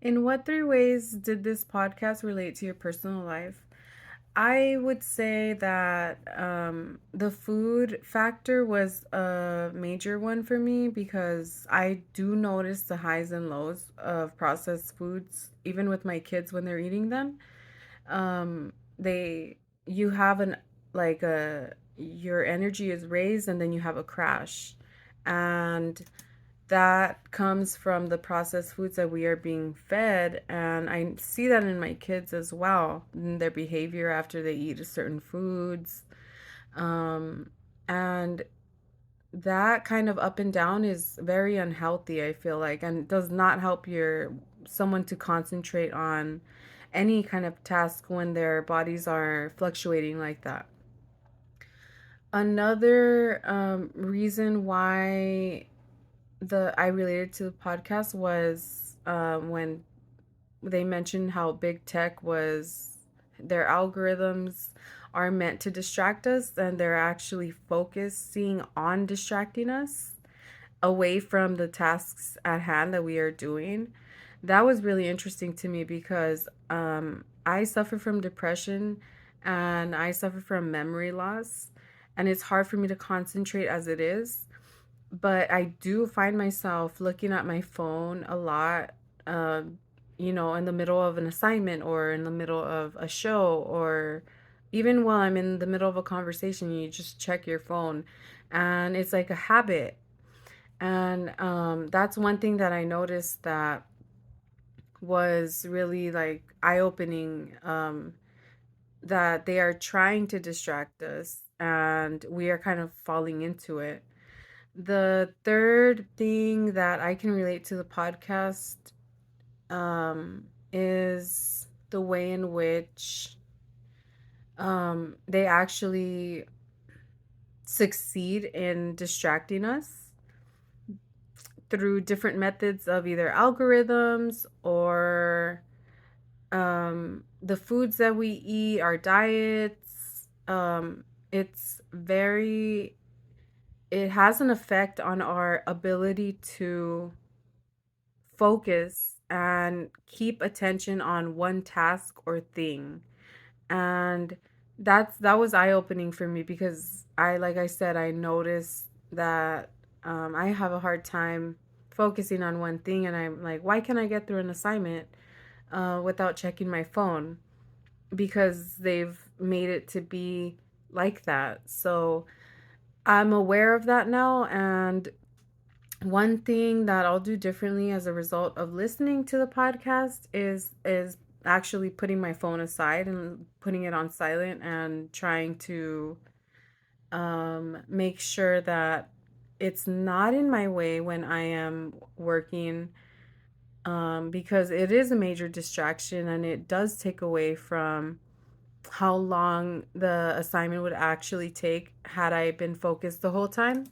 In what three ways did this podcast relate to your personal life? I would say that the food factor was a major one for me because I do notice the highs and lows of processed foods, even with my kids when they're eating them. They, you have an, like your energy is raised and then you have a crash. And that comes from the processed foods that we are being fed. And I see that in my kids as well, in their behavior after they eat certain foods. Um, and that kind of up and down is very unhealthy, I feel like, and does not help your someone to concentrate on any kind of task when their bodies are fluctuating like that. Another reason why the I related to the podcast was when they mentioned how big tech was their algorithms are meant to distract us and they're actually focusing on distracting us away from the tasks at hand that we are doing. That was really interesting to me because I suffer from depression and I suffer from memory loss, and it's hard for me to concentrate as it is. But I do find myself looking at my phone a lot, uh, in the middle of an assignment or in the middle of a show, or even while I'm in the middle of a conversation, you just check your phone. And it's like a habit. And that's one thing that I noticed that was really like eye opening, that they are trying to distract us and we are kind of falling into it. The third thing that I can relate to the podcast is the way in which they actually succeed in distracting us through different methods of either algorithms or the foods that we eat, our diets. It's very, it has an effect on our ability to focus and keep attention on one task or thing. And that was eye opening for me because like I said, I noticed that I have a hard time focusing on one thing, and I'm like, why can't I get through an assignment without checking my phone? Because they've made it to be like that. So I'm aware of that now, and one thing that I'll do differently as a result of listening to the podcast is actually putting my phone aside and putting it on silent and trying to make sure that it's not in my way when I am working, because it is a major distraction and it does take away from how long the assignment would actually take had I been focused the whole time.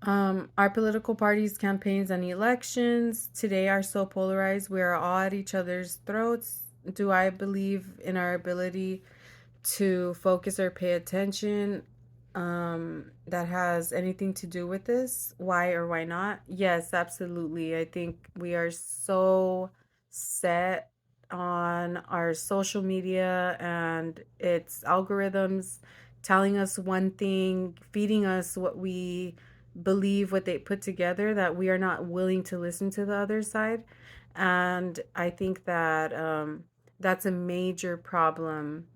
Our political parties, campaigns, and elections today are so polarized. We are all at each other's throats. Do I believe in our ability to focus or pay attention that has anything to do with this? Why or why not? Yes, absolutely. I think we are so set on our social media and its algorithms telling us one thing, feeding us what we believe, what they put together, that we are not willing to listen to the other side. And I think that that's a major problem,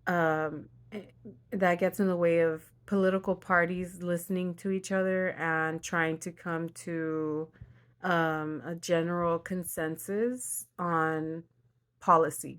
um, eh, that gets in the way of political parties listening to each other and trying to come to a general consensus on policy.